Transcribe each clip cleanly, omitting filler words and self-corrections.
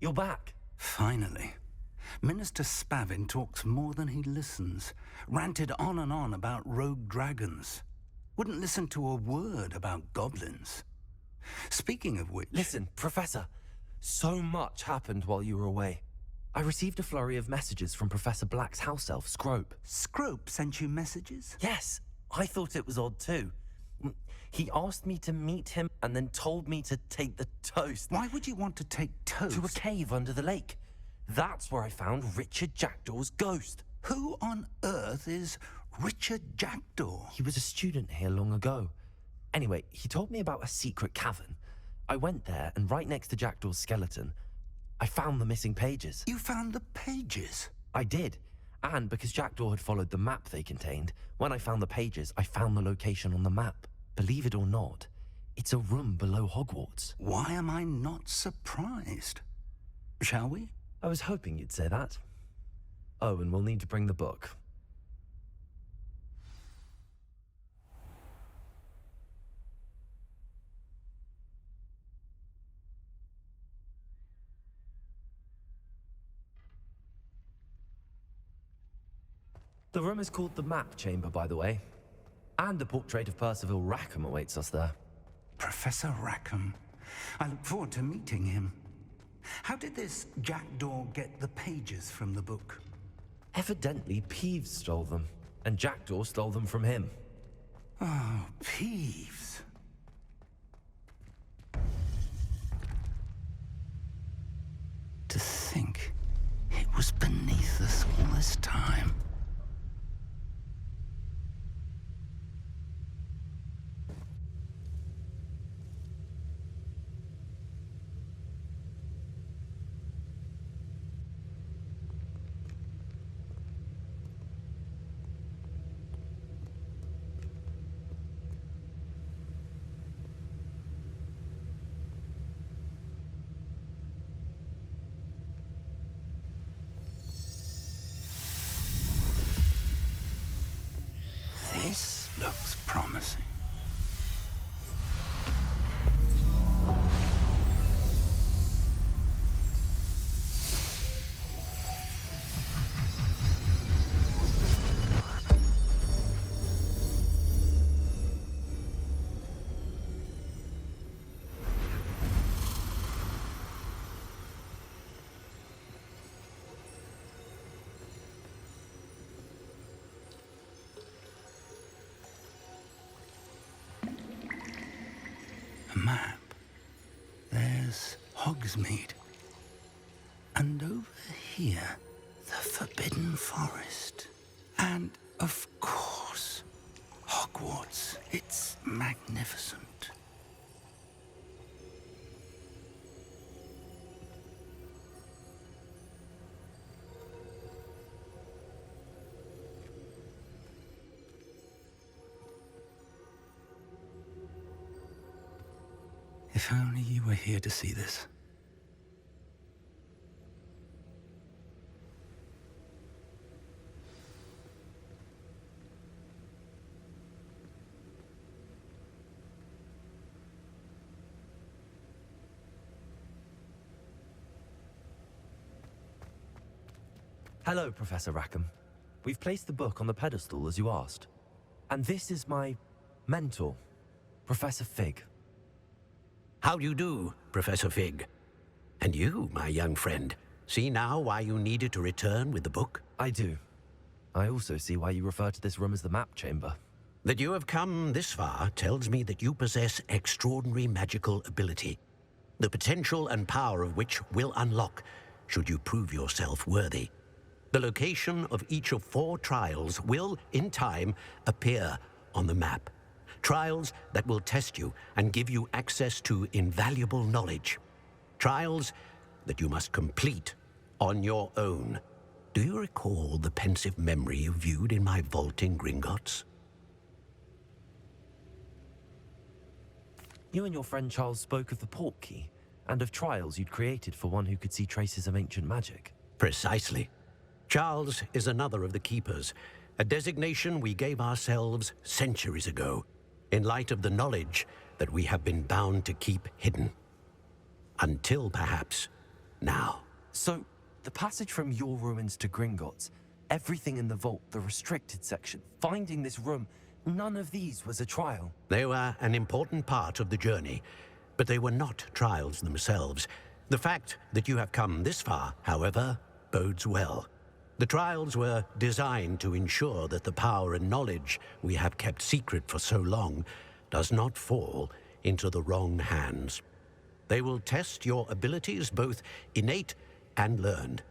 You're back. Finally. Minister Spavin talks more than he listens. Ranted on and on about rogue dragons. Wouldn't listen to a word about goblins. Speaking of which... Listen, Professor. So much happened while you were away. I received a flurry of messages from Professor Black's house elf, Scrope. Scrope sent you messages? Yes, I thought it was odd too. He asked me to meet him and then told me to take the toast. Why would you want to take toast? To a cave under the lake. That's where I found Richard Jackdaw's ghost. Who on earth is Richard Jackdaw? He was a student here long ago. Anyway, he told me about a secret cavern. I went there, and right next to Jackdaw's skeleton, I found the missing pages. You found the pages? I did. And because Jackdaw had followed the map they contained, when I found the pages, I found the location on the map. Believe it or not, it's a room below Hogwarts. Why am I not surprised? Shall we? I was hoping you'd say that. Oh, and we'll need to bring the book. The room is called the Map Chamber, by the way. And a portrait of Percival Rackham awaits us there. Professor Rackham. I look forward to meeting him. How did this Jackdaw get the pages from the book? Evidently, Peeves stole them, and Jackdaw stole them from him. Oh, Peeves. To think it was beneath us all this time. This looks promising. A map. There's Hogsmeade. And over here, the Forbidden Forest. And, of course, Hogwarts. It's magnificent. If only you were here to see this. Hello, Professor Rackham. We've placed the book on the pedestal as you asked. And this is my mentor, Professor Fig. How do you do, Professor Fig? And you, my young friend, see now why you needed to return with the book? I do. I also see why you refer to this room as the Map Chamber. That you have come this far tells me that you possess extraordinary magical ability, the potential and power of which will unlock should you prove yourself worthy. The location of each of 4 trials will, in time, appear on the map. Trials that will test you and give you access to invaluable knowledge. Trials that you must complete on your own. Do you recall the pensive memory you viewed in my vault in Gringotts? You and your friend Charles spoke of the Portkey, and of trials you'd created for one who could see traces of ancient magic. Precisely. Charles is another of the Keepers, a designation we gave ourselves centuries ago, in light of the knowledge that we have been bound to keep hidden. Until, perhaps, now. So, the passage from your ruins to Gringotts, everything in the vault, the restricted section, finding this room, none of these was a trial. They were an important part of the journey, but they were not trials themselves. The fact that you have come this far, however, bodes well. The trials were designed to ensure that the power and knowledge we have kept secret for so long does not fall into the wrong hands. They will test your abilities, both innate and learned.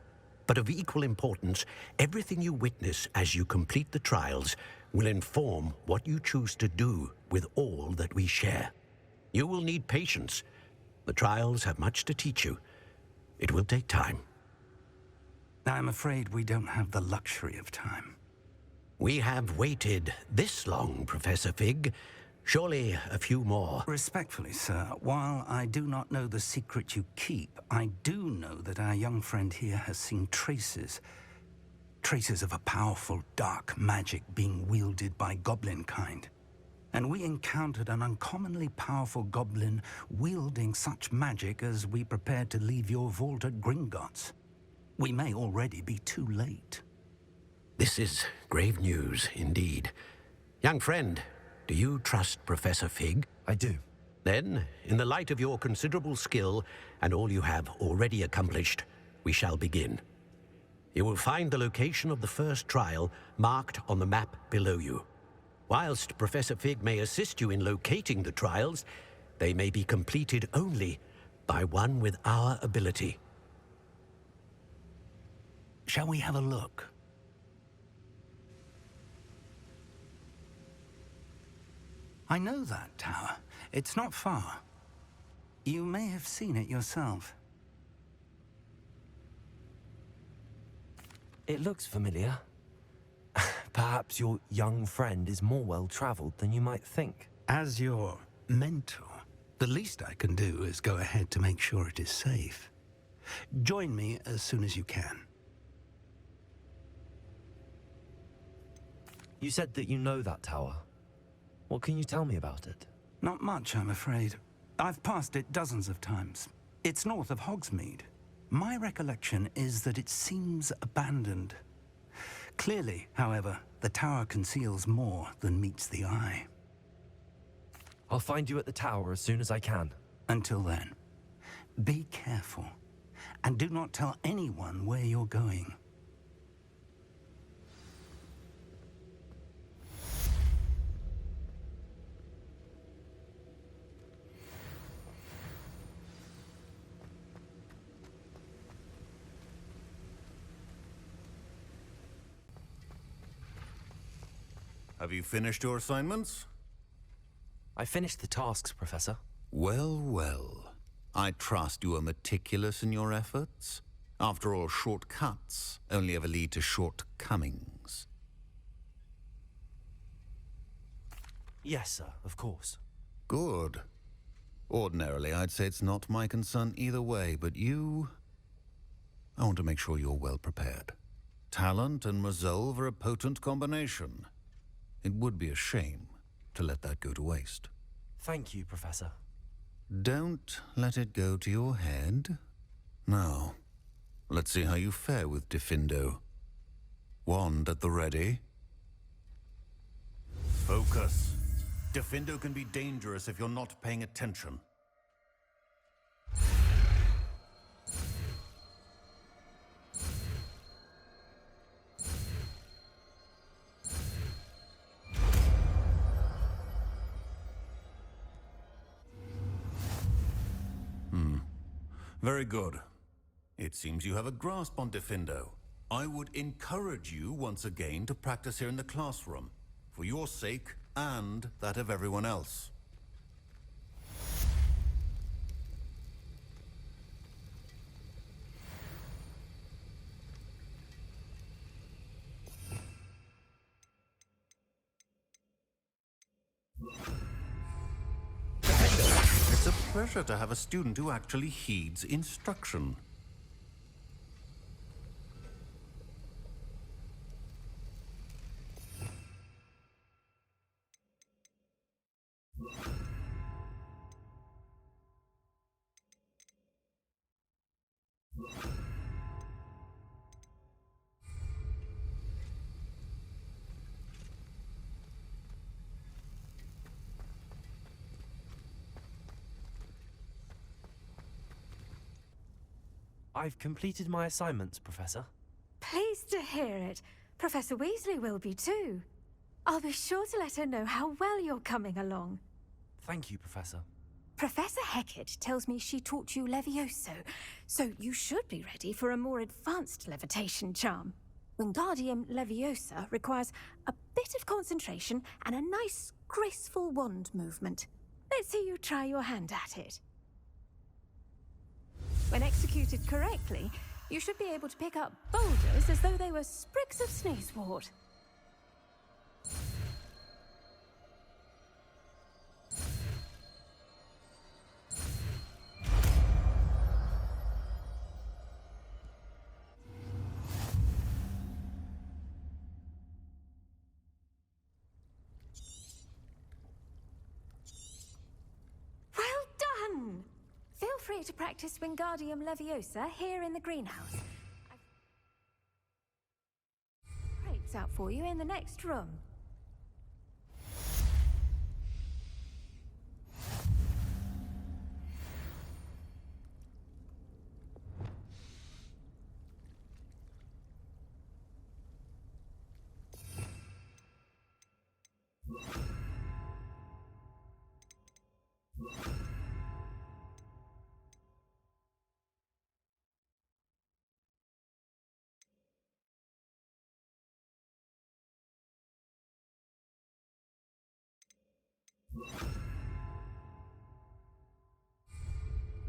But of equal importance, everything you witness as you complete the trials will inform what you choose to do with all that we share. You will need patience. The trials have much to teach you. It will take time. I'm afraid we don't have the luxury of time. We have waited this long, Professor Fig. Surely a few more. Respectfully, sir, while I do not know the secret you keep, I do know that our young friend here has seen traces of a powerful dark magic being wielded by goblin kind. And we encountered an uncommonly powerful goblin wielding such magic as we prepared to leave your vault at Gringotts. We may already be too late. This is grave news indeed. Young friend, do you trust Professor Fig? I do. Then, in the light of your considerable skill and all you have already accomplished, we shall begin. You will find the location of the first trial marked on the map below you. Whilst Professor Fig may assist you in locating the trials, they may be completed only by one with our ability. Shall we have a look? I know that tower. It's not far. You may have seen it yourself. It looks familiar. Perhaps your young friend is more well-traveled than you might think. As your mentor, the least I can do is go ahead to make sure it is safe. Join me as soon as you can. You said that you know that tower. What can you tell me about it? Not much, I'm afraid. I've passed it dozens of times. It's north of Hogsmeade. My recollection is that it seems abandoned. Clearly, however, the tower conceals more than meets the eye. I'll find you at the tower as soon as I can. Until then, be careful, and do not tell anyone where you're going. Have you finished your assignments? I finished the tasks, Professor. Well, well. I trust you are meticulous in your efforts. After all, shortcuts only ever lead to shortcomings. Yes, sir, of course. Good. Ordinarily, I'd say it's not my concern either way, but you... I want to make sure you're well prepared. Talent and resolve are a potent combination. It would be a shame to let that go to waste. Thank you, Professor. Don't let it go to your head. Now, let's see how you fare with Diffindo. Wand at the ready. Focus. Diffindo can be dangerous if you're not paying attention. Very good. It seems you have a grasp on Diffindo. I would encourage you once again to practice here in the classroom, for your sake and that of everyone else. It's a pleasure to have a student who actually heeds instruction. I've completed my assignments, Professor. Pleased to hear it. Professor Weasley will be too. I'll be sure to let her know how well you're coming along. Thank you, Professor. Professor Hecat tells me she taught you Levioso, so you should be ready for a more advanced levitation charm. Wingardium Leviosa requires a bit of concentration and a nice, graceful wand movement. Let's see you try your hand at it. When executed correctly, you should be able to pick up boulders as though they were sprigs of sneezewort. Well done! Feel free to practice Wingardium Leviosa here in the greenhouse. I've crates out for you in the next room.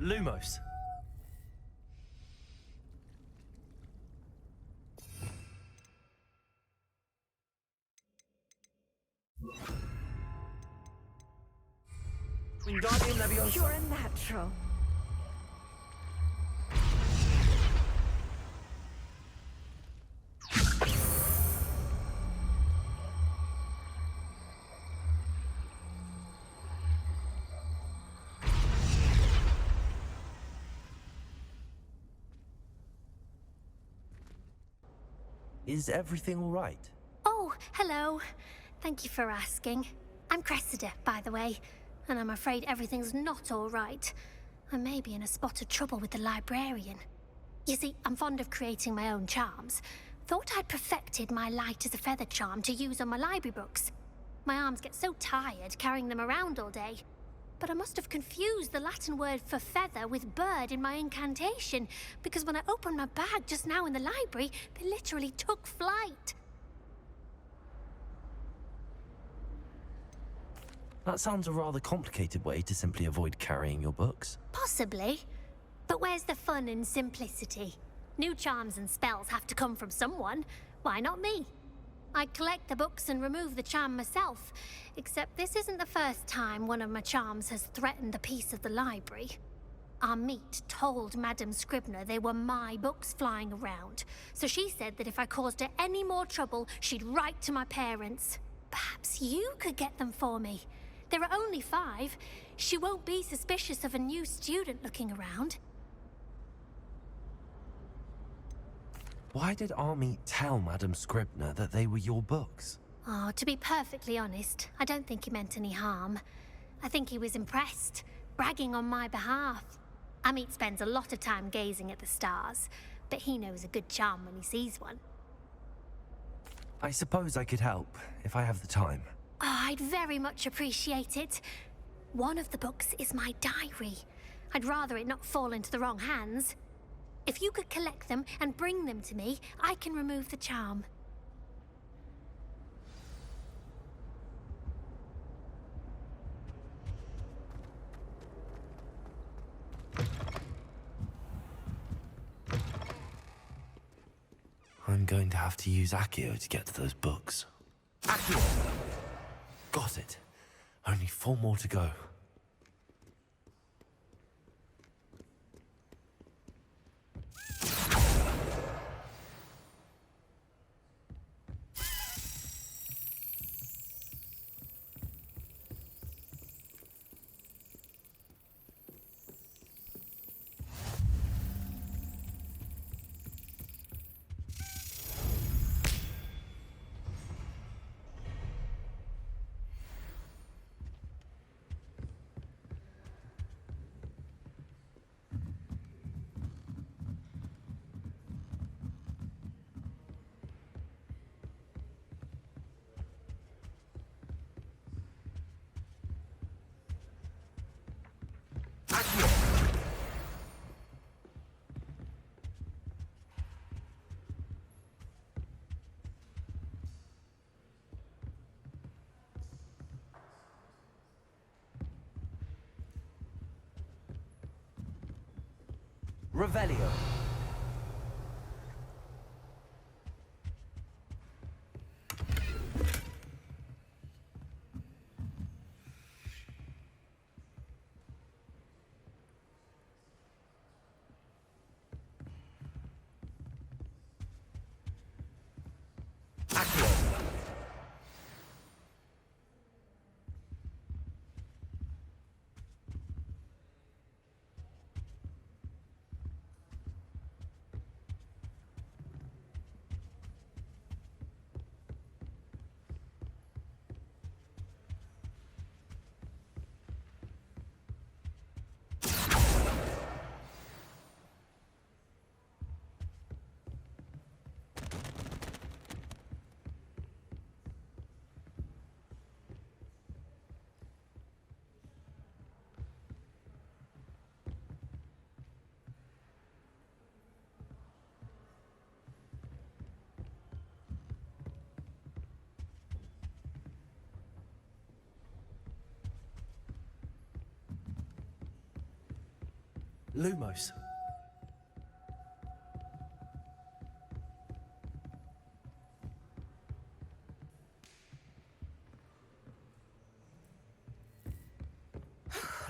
Lumos. Wingardium Leviosa. You're a natural. Is everything all right? Oh, hello. Thank you for asking. I'm Cressida, by the way, and I'm afraid everything's not all right. I may be in a spot of trouble with the librarian. You see, I'm fond of creating my own charms. Thought I'd perfected my light as a feather charm to use on my library books. My arms get so tired carrying them around all day. But I must have confused the Latin word for feather with bird in my incantation, because when I opened my bag just now in the library, they literally took flight. That sounds a rather complicated way to simply avoid carrying your books. Possibly. But where's the fun in simplicity? New charms and spells have to come from someone. Why not me? I collect the books and remove the charm myself, except this isn't the first time one of my charms has threatened a piece of the library. Our meet told Madame Scribner they were my books flying around, so she said that if I caused her any more trouble, she'd write to my parents. Perhaps you could get them for me. There are only 5. She won't be suspicious of a new student looking around. Why did Army tell Madame Scribner that they were your books? Oh, to be perfectly honest, I don't think he meant any harm. I think he was impressed, bragging on my behalf. Amit spends a lot of time gazing at the stars, but he knows a good charm when he sees one. I suppose I could help, if I have the time. Oh, I'd very much appreciate it. One of the books is my diary. I'd rather it not fall into the wrong hands. If you could collect them and bring them to me, I can remove the charm. I'm going to have to use Accio to get to those books. Accio! Got it. Only 4 more to go. Revelio. Accio. Lumos.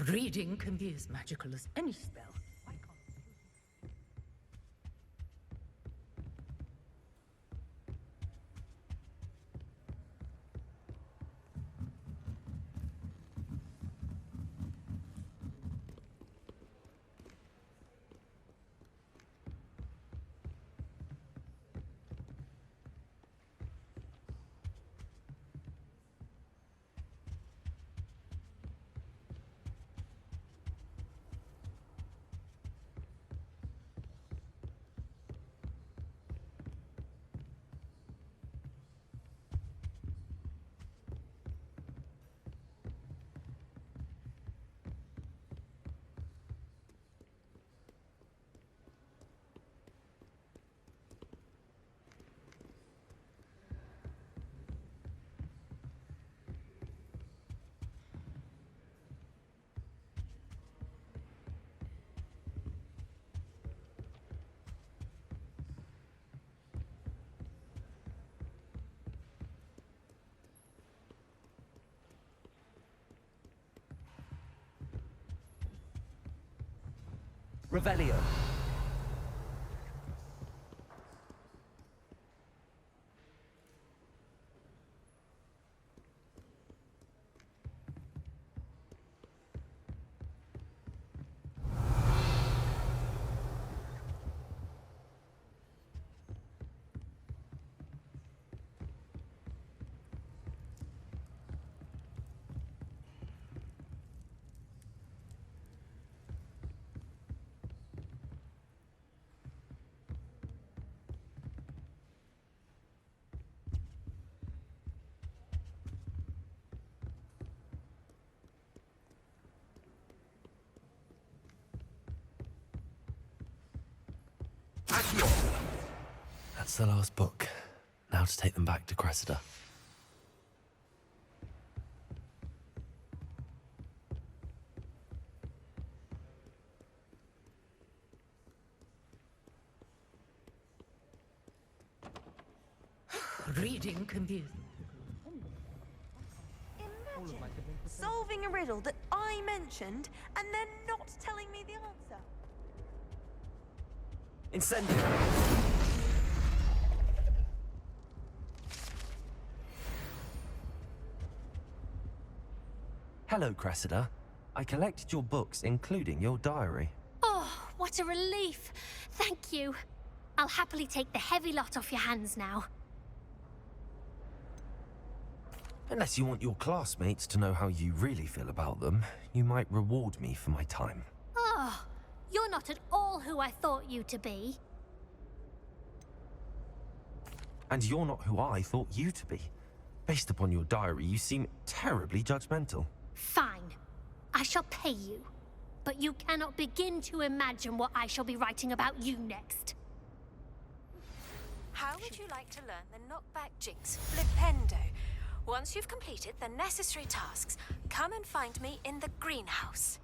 Reading can be as magical as any spell. Why can't Revelio. Accio. That's the last book. Now to take them back to Cressida. reading can be Imagine solving a riddle that I mentioned and then not telling me the answer. Incendio. Hello, Cressida. I collected your books, including your diary. Oh, what a relief. Thank you. I'll happily take the heavy lot off your hands now. Unless you want your classmates to know how you really feel about them, you might reward me for my time. Oh, you're not at all who I thought you to be. And you're not who I thought you to be. Based upon your diary, you seem terribly judgmental. Fine. I shall pay you. But you cannot begin to imagine what I shall be writing about you next. How would you like to learn the knockback jigs flipendo? Once you've completed the necessary tasks, come and find me in the greenhouse.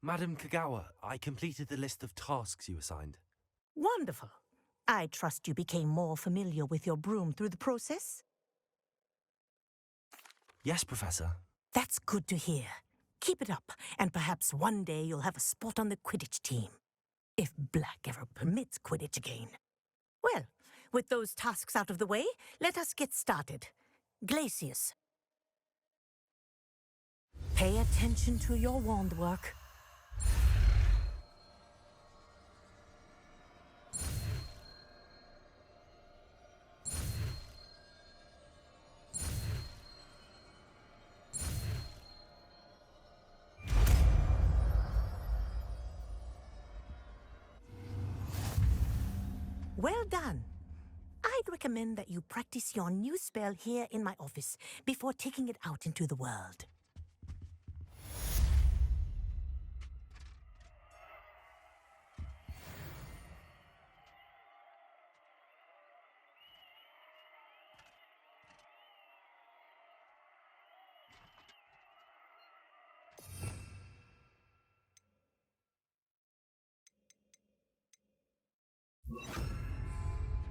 Madam Kagawa, I completed the list of tasks you assigned. Wonderful. I trust you became more familiar with your broom through the process? Yes, Professor. That's good to hear. Keep it up, and perhaps one day you'll have a spot on the Quidditch team. If Black ever permits Quidditch again. Well, with those tasks out of the way, let us get started. Glacius. Pay attention to your wand work. Well done. I'd recommend that you practice your new spell here in my office before taking it out into the world.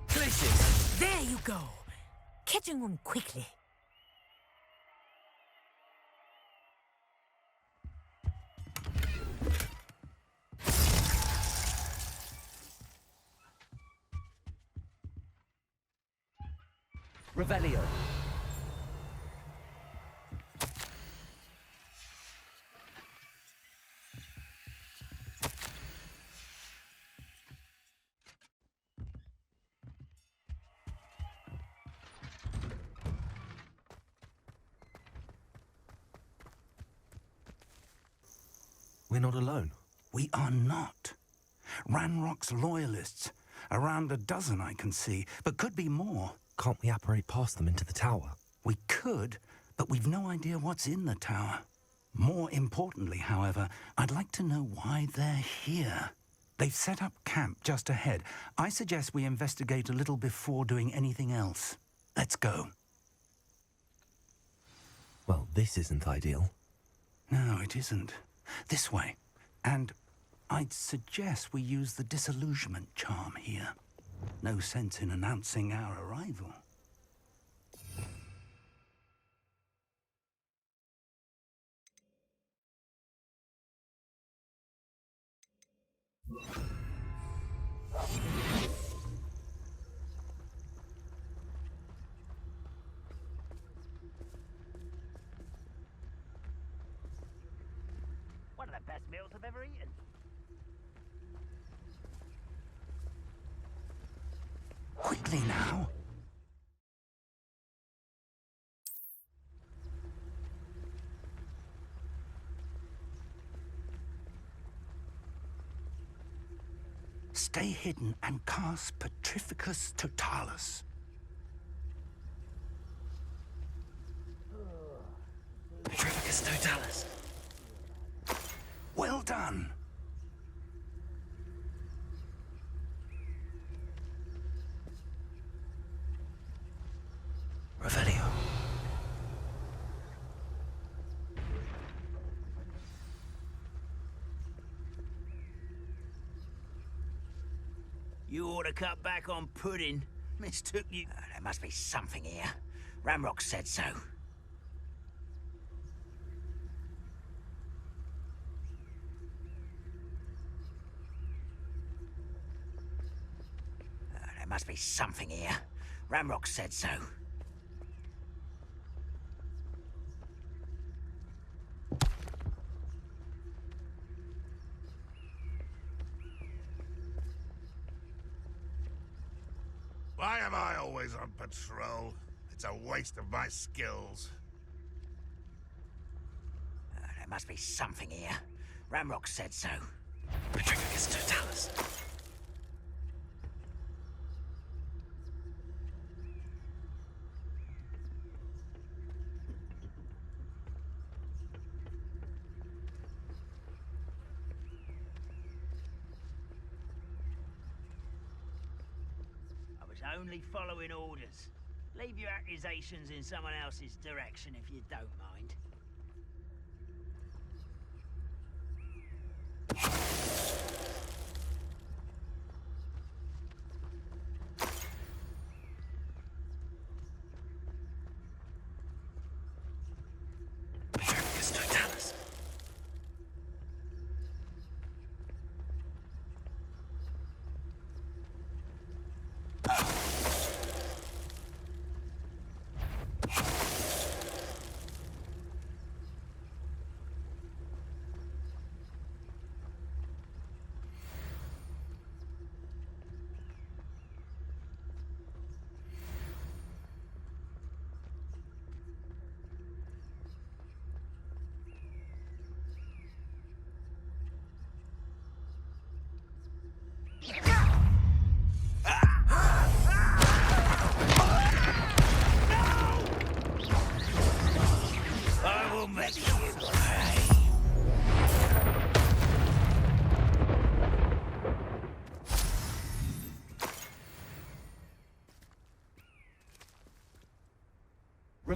Glacius! There you go. Catching on quickly. Revelio. We're not alone. We are not. Ranrock's loyalists. Around a dozen I can see, but could be more. Can't we apparate past them into the tower? We could, but we've no idea what's in the tower. More importantly, however, I'd like to know why they're here. They've set up camp just ahead. I suggest we investigate a little before doing anything else. Let's go. Well, this isn't ideal. No, it isn't. This way. And I'd suggest we use the disillusionment charm here. No sense in announcing our arrival. One of the best meals I've ever eaten. Quickly now. Stay hidden and cast Petrificus Totalis. Petrificus Totalis. Well done. Revelio. You ought to cut back on pudding. Mistook you. There must be something here. Ramrock said so. There must be something here. Ramrock said so. Why am I always on patrol? It's a waste of my skills. There must be something here. Ramrock said so. Petrificus Totalis. Only following orders. Leave your accusations in someone else's direction if you don't mind.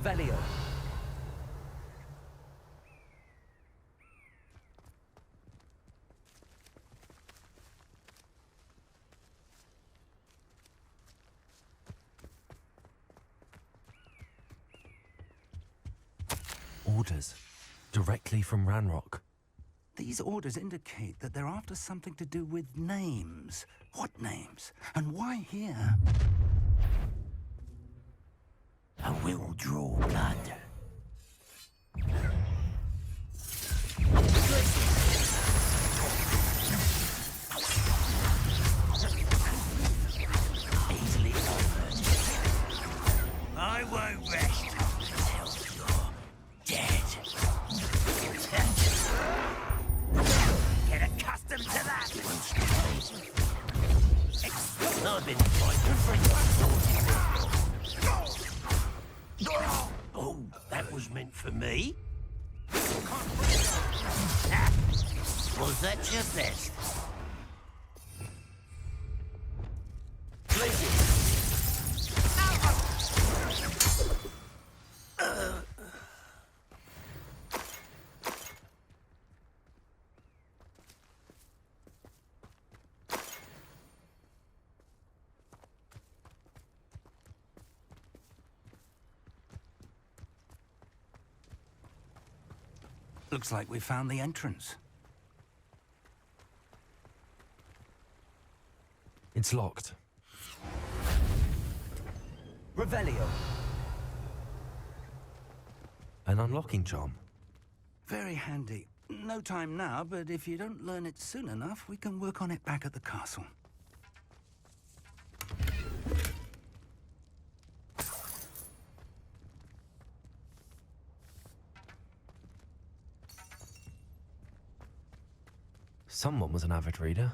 Revelio. Orders. Directly from Ranrock. These orders indicate that they're after something to do with names. What names? And why here? I will draw blood. Easily offered. I won't rest until you're dead. Get accustomed to that. I've been fighting for you. Oh, that was meant for me? Was that your best? Looks like we found the entrance. It's locked. Revelio. An unlocking charm. Very handy. No time now, but if you don't learn it soon enough, we can work on it back at the castle. Someone was an avid reader.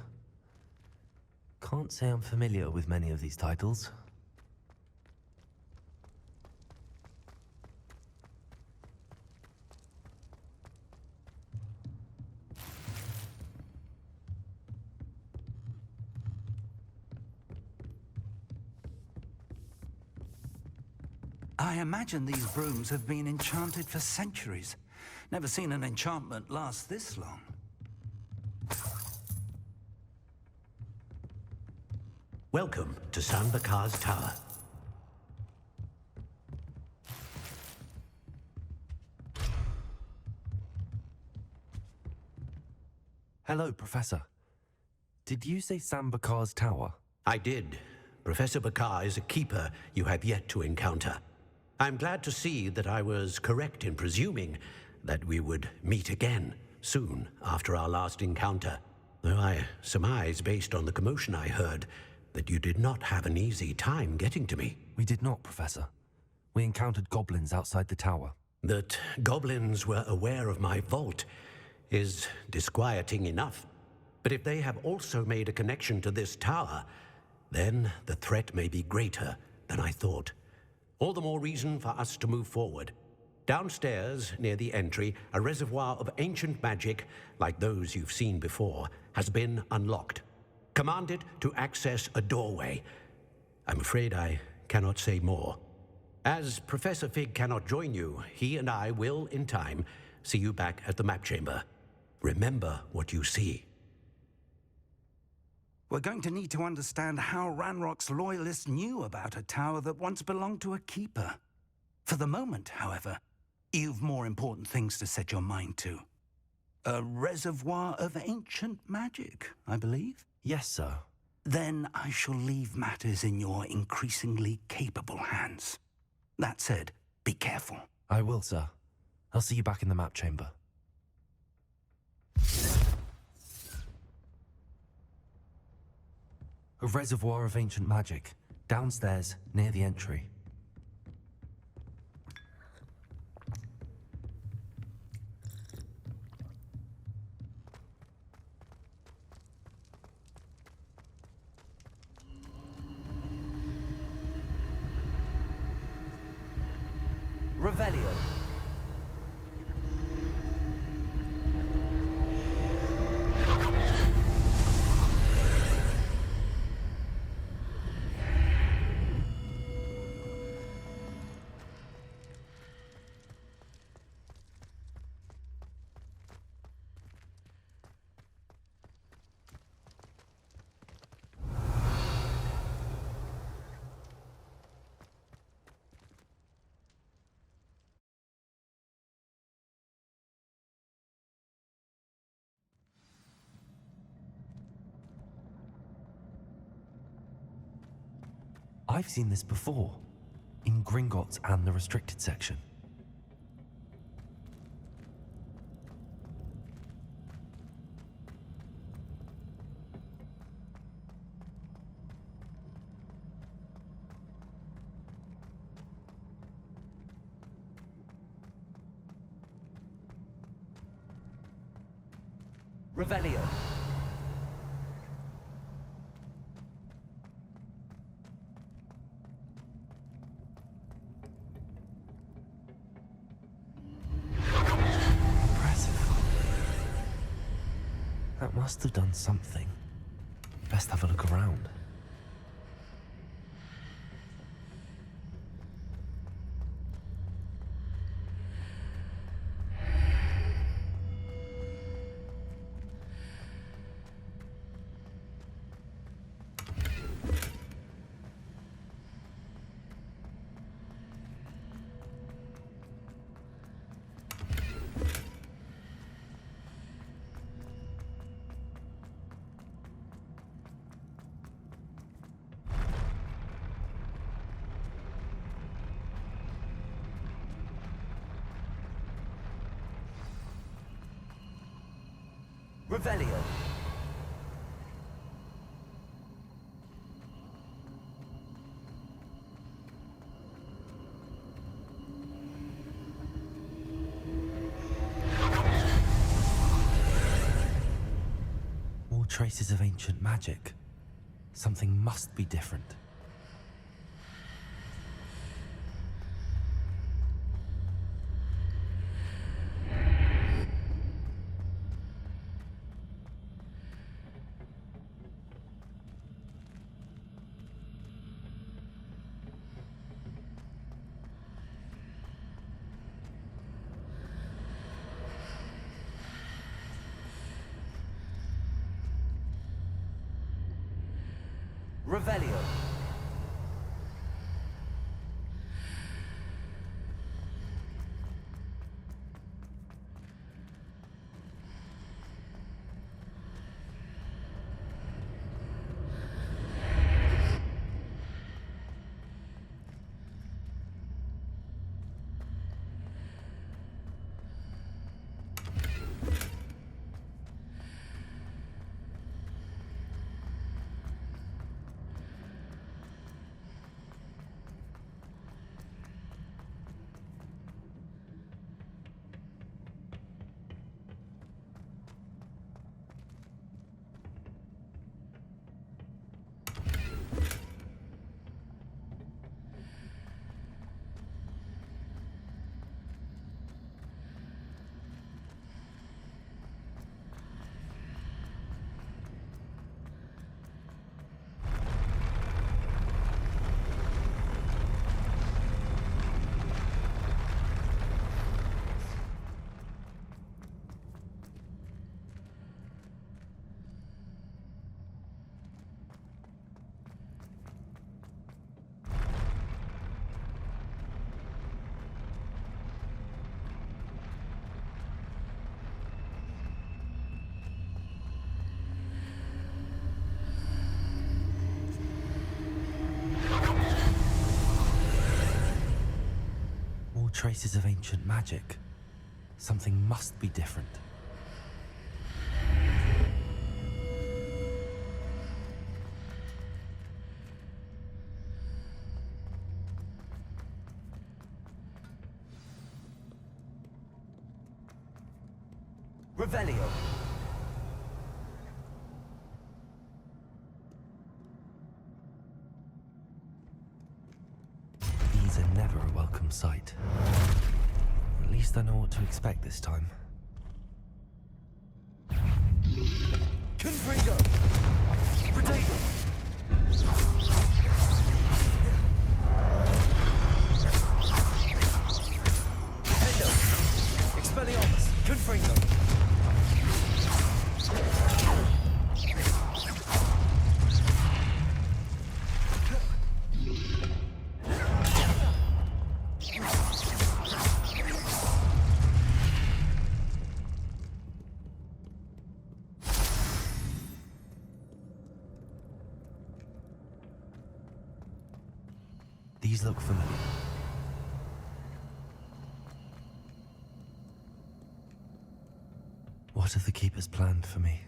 Can't say I'm familiar with many of these titles. I imagine these brooms have been enchanted for centuries. Never seen an enchantment last this long. Welcome to San Bakar's Tower. Hello, Professor. Did you say Sam Bakar's Tower? I did. Professor Bakar is a keeper you have yet to encounter. I'm glad to see that I was correct in presuming that we would meet again soon after our last encounter. Though I surmise, based on the commotion I heard, that you did not have an easy time getting to me. We did not, Professor. We encountered goblins outside the tower. That goblins were aware of my vault is disquieting enough. But if they have also made a connection to this tower, then the threat may be greater than I thought. All the more reason for us to move forward. Downstairs, near the entry, a reservoir of ancient magic, like those you've seen before, has been unlocked. Commanded to access a doorway. I'm afraid I cannot say more. As Professor Fig cannot join you, he and I will, in time, see you back at the map chamber. Remember what you see. We're going to need to understand how Ranrock's loyalists knew about a tower that once belonged to a keeper. For the moment, however, you've more important things to set your mind to. A reservoir of ancient magic, I believe? Yes, sir. Then I shall leave matters in your increasingly capable hands. That said, be careful. I will, sir. I'll see you back in the map chamber. A reservoir of ancient magic, downstairs, near the entry. Revelio. I've seen this before, in Gringotts and the restricted section. Revelio. Impressive. That must have done something. Best have a look around. Revelio. More traces of ancient magic. Something must be different. Revelio. More traces of ancient magic. Something must be different. Revelio. These are never a welcome sight. At least I know what to expect this time. Confringo. Potato. Hendo. Expelliarmus. Confringo. These look familiar. What have the Keepers planned for me?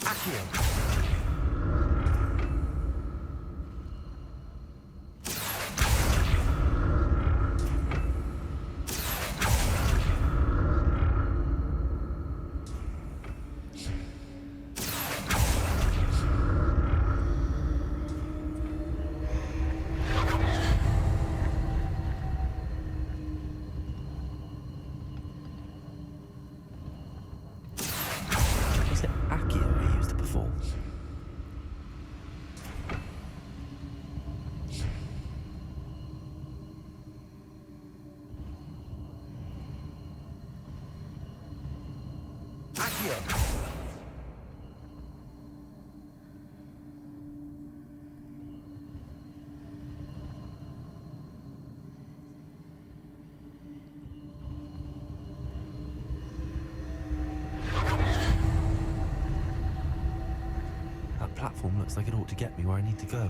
Accio! Was it Accio I used before? Accio! That platform looks like it ought to get me where I need to go.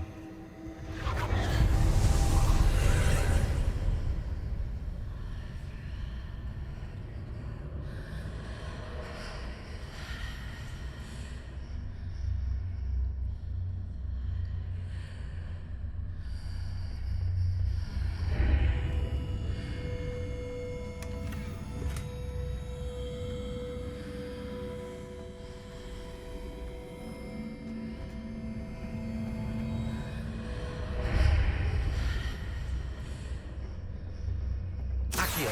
Accio!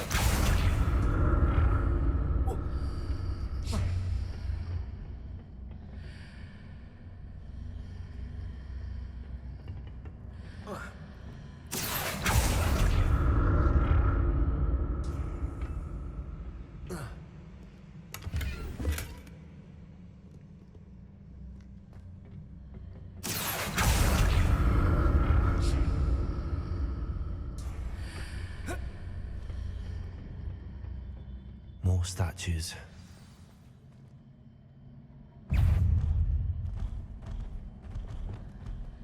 More statues.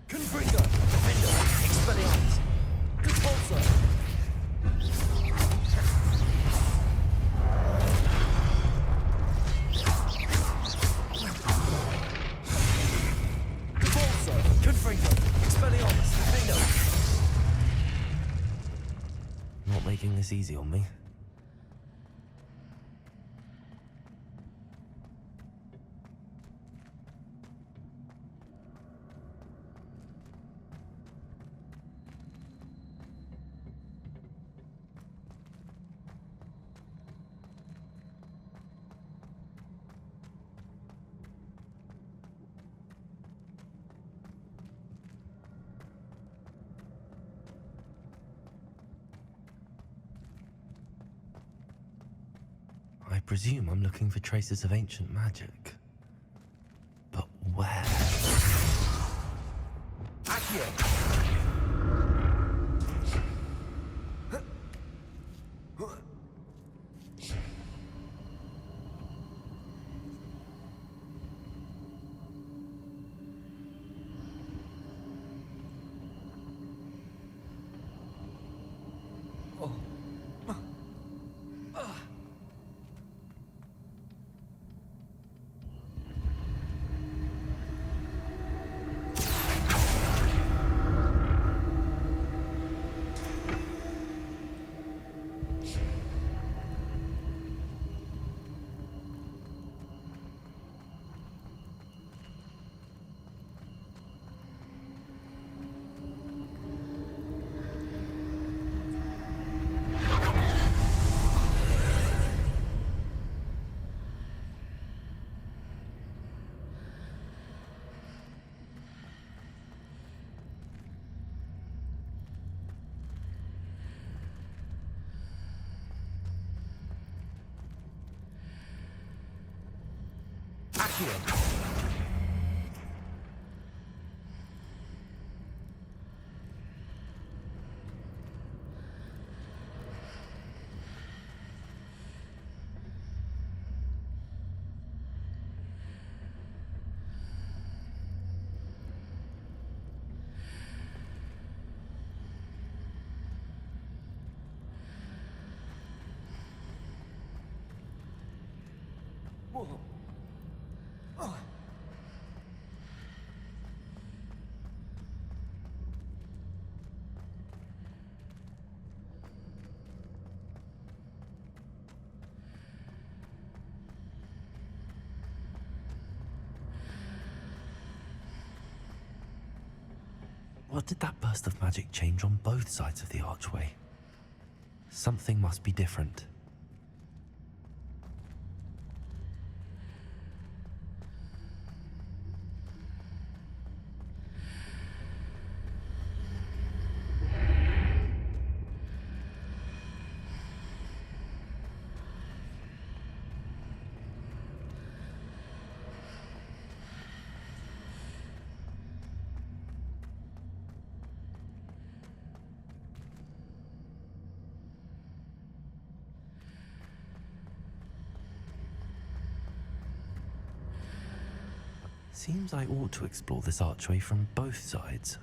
Confringo! Defender! Expelliarmus! Repulsor! Repulsor! Confringo! Expelliarmus! Defender! Not making this easy on me. I presume I'm looking for traces of ancient magic. But where? Accio! Accio. Whoa. Oh. What did that burst of magic change on both sides of the archway? Something must be different. Seems I ought to explore this archway from both sides.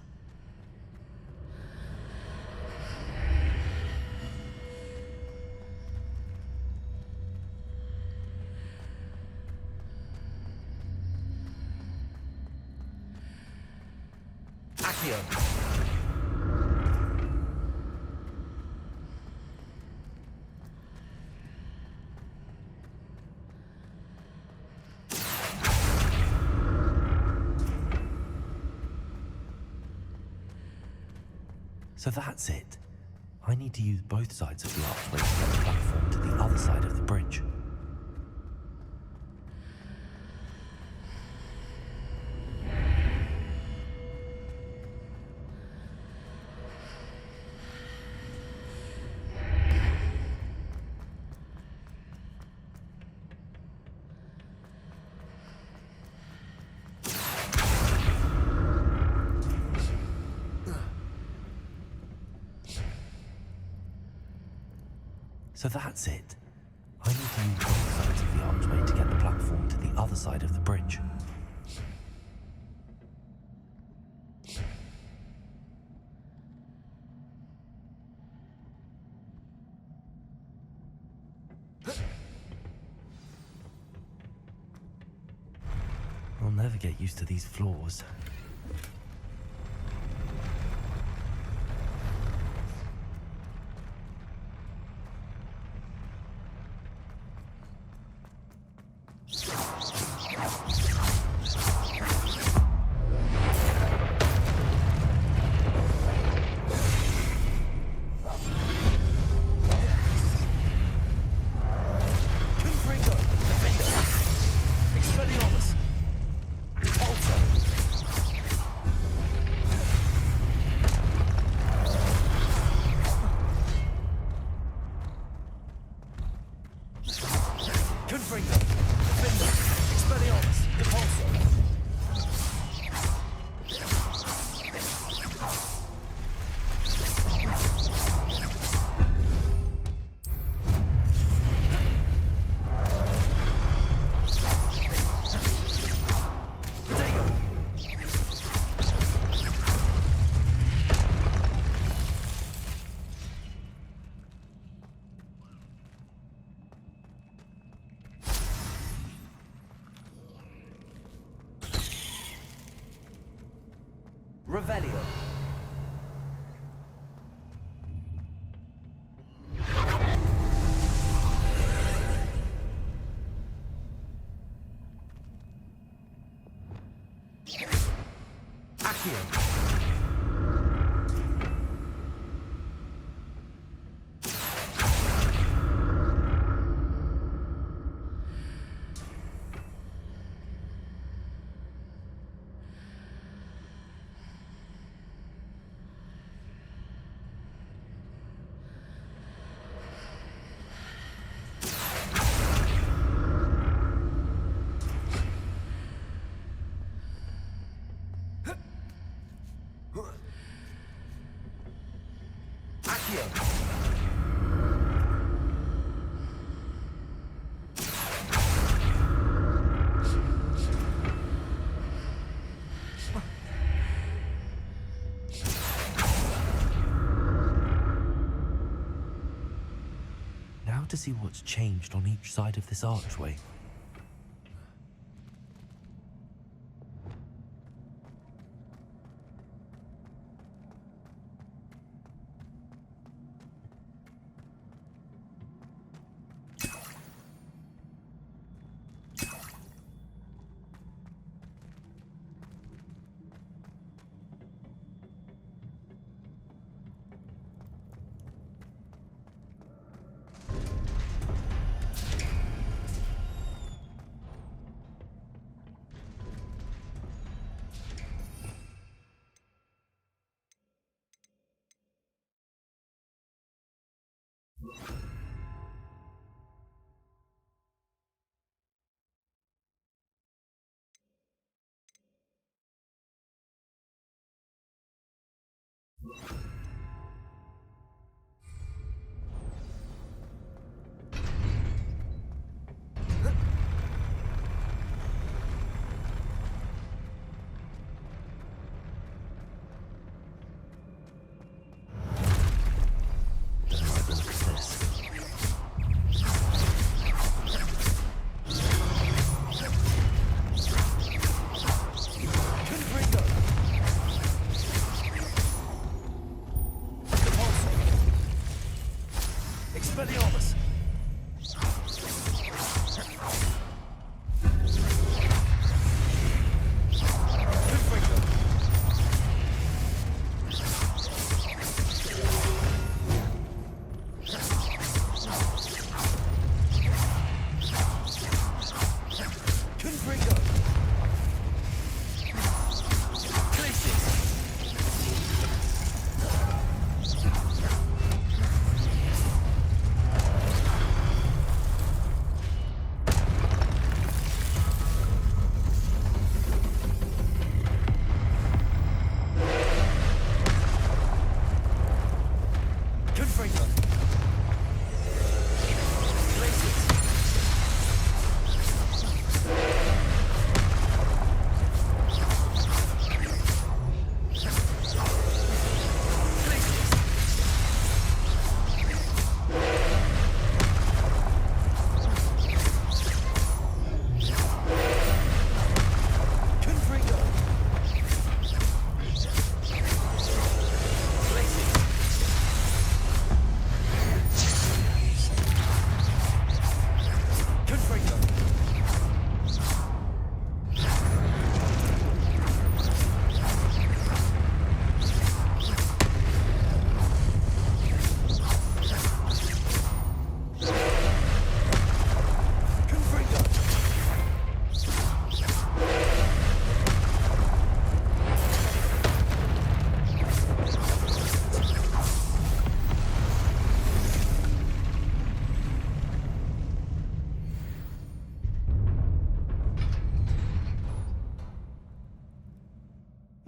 Accio. So that's it. I need to use both sides of the archway to get the platform to the other side of the bridge. So that's it. I need to use both sides of the archway to get the platform to the other side of the bridge. I'll never get used to these floors. Revelio. Accio. see what's changed on each side of this archway?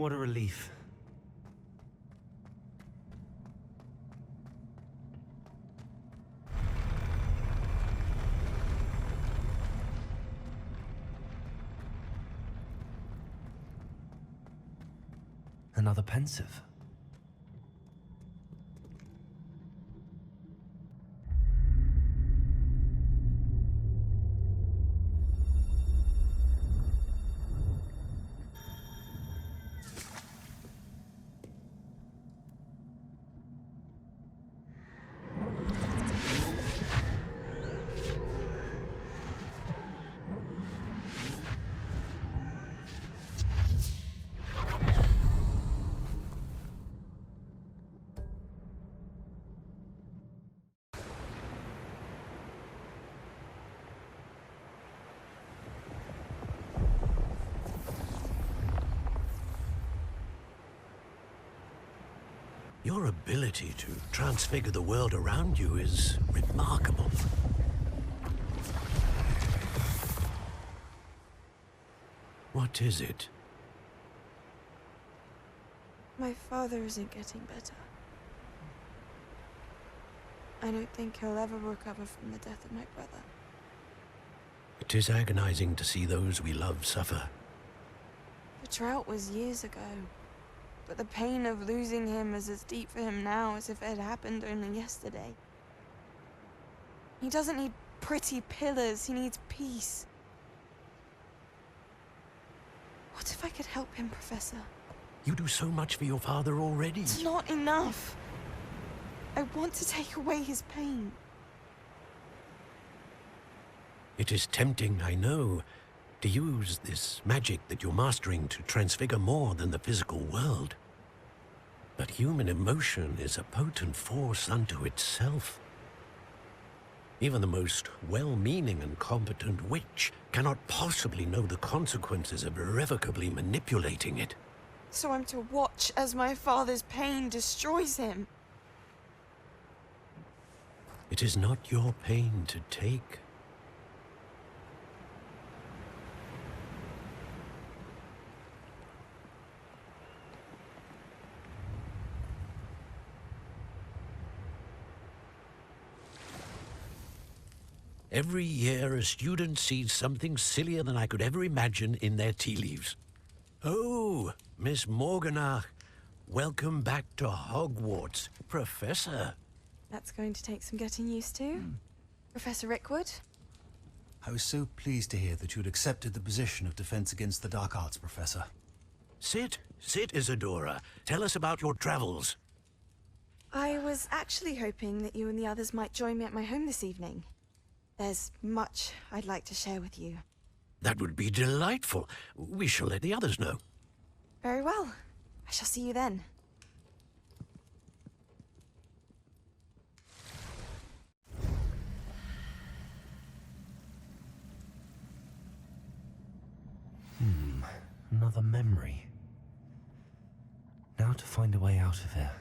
What a relief. Another pensive. Your ability to transfigure the world around you is remarkable. What is it? My father isn't getting better. I don't think he'll ever recover from the death of my brother. It is agonizing to see those we love suffer. The drought was years ago, but the pain of losing him is as deep for him now as if it had happened only yesterday. He doesn't need pretty pillars, he needs peace. What if I could help him, Professor? You do so much for your father already. It's not enough. I want to take away his pain. It is tempting, I know, to use this magic that you're mastering to transfigure more than the physical world. But human emotion is a potent force unto itself. Even the most well-meaning and competent witch cannot possibly know the consequences of irrevocably manipulating it. So I'm to watch as my father's pain destroys him. It is not your pain to take. Every year, a student sees something sillier than I could ever imagine in their tea leaves. Oh, Miss Morganach, welcome back to Hogwarts, Professor. That's going to take some getting used to. Professor Rickwood? I was so pleased to hear that you had accepted the position of Defense Against the Dark Arts, Professor. Sit, Isadora. Tell us about your travels. I was actually hoping that you and the others might join me at my home this evening. There's much I'd like to share with you. That would be delightful. We shall let the others know. Very well. I shall see you then. Another memory. Now to find a way out of here.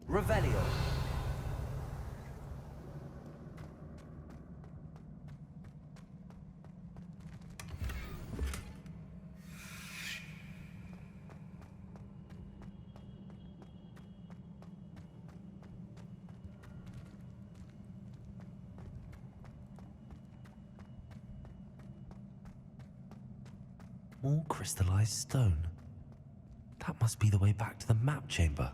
Revelio. More crystallized stone. That must be the way back to the map chamber.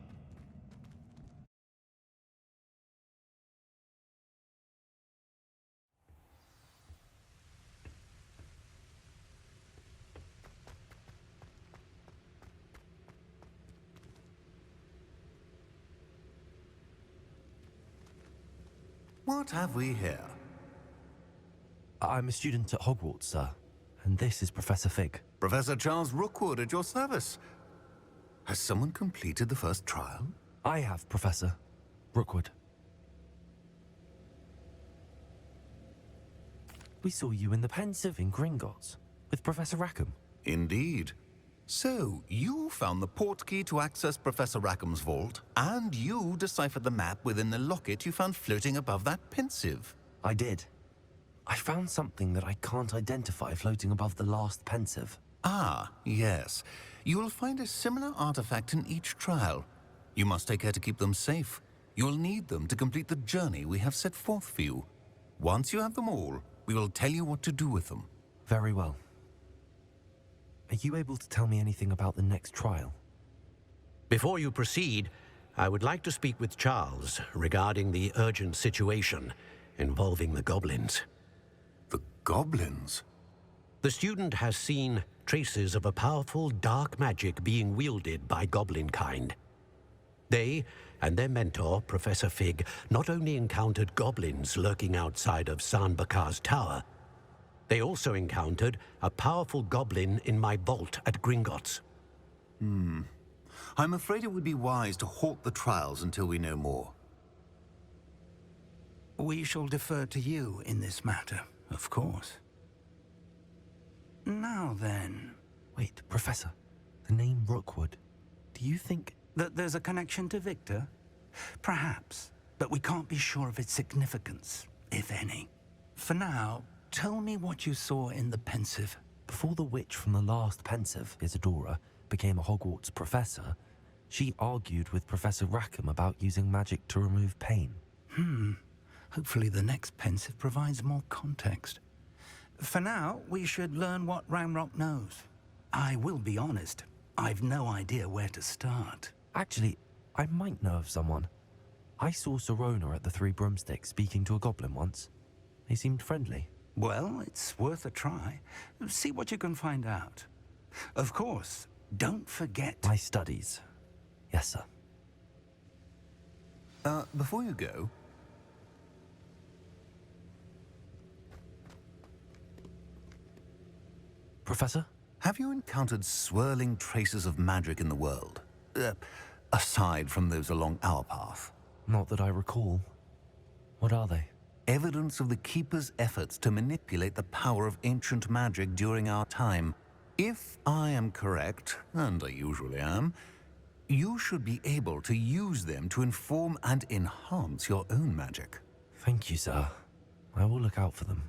What have we here? I'm a student at Hogwarts, sir. And this is Professor Fig. Professor Charles Rookwood at your service. Has someone completed the first trial? I have, Professor Rookwood. We saw you in the Pensive in Gringotts with Professor Rackham. Indeed. So, you found the portkey to access Professor Rackham's vault, and you deciphered the map within the locket you found floating above that Pensive. I did. I found something that I can't identify floating above the last Pensive. Ah, yes. You will find a similar artifact in each trial. You must take care to keep them safe. You'll need them to complete the journey we have set forth for you. Once you have them all, we will tell you what to do with them. Very well. Are you able to tell me anything about the next trial? Before you proceed, I would like to speak with Charles regarding the urgent situation involving the goblins. The goblins? The student has seen traces of a powerful dark magic being wielded by goblin kind. They and their mentor, Professor Fig, not only encountered goblins lurking outside of San Bakar's tower, they also encountered a powerful goblin in my vault at Gringotts. I'm afraid it would be wise to halt the trials until we know more. We shall defer to you in this matter, of course. Now then... Wait, Professor. The name Rookwood. Do you think... that there's a connection to Victor? Perhaps, but we can't be sure of its significance, if any. For now, tell me what you saw in the Pensive. Before the witch from the last Pensive, Isadora, became a Hogwarts professor, she argued with Professor Rackham about using magic to remove pain. Hopefully the next Pensive provides more context. For now, we should learn what Ranrock knows. I will be honest, I've no idea where to start. Actually, I might know of someone. I saw Serona at the Three Broomsticks speaking to a goblin once. They seemed friendly. Well, it's worth a try. See what you can find out. Of course, don't forget... My studies. Yes, sir. Before you go... Professor? Have you encountered swirling traces of magic in the world? Aside from those along our path? Not that I recall. What are they? Evidence of the Keeper's efforts to manipulate the power of ancient magic during our time. If I am correct, and I usually am, you should be able to use them to inform and enhance your own magic. Thank you, sir. I will look out for them.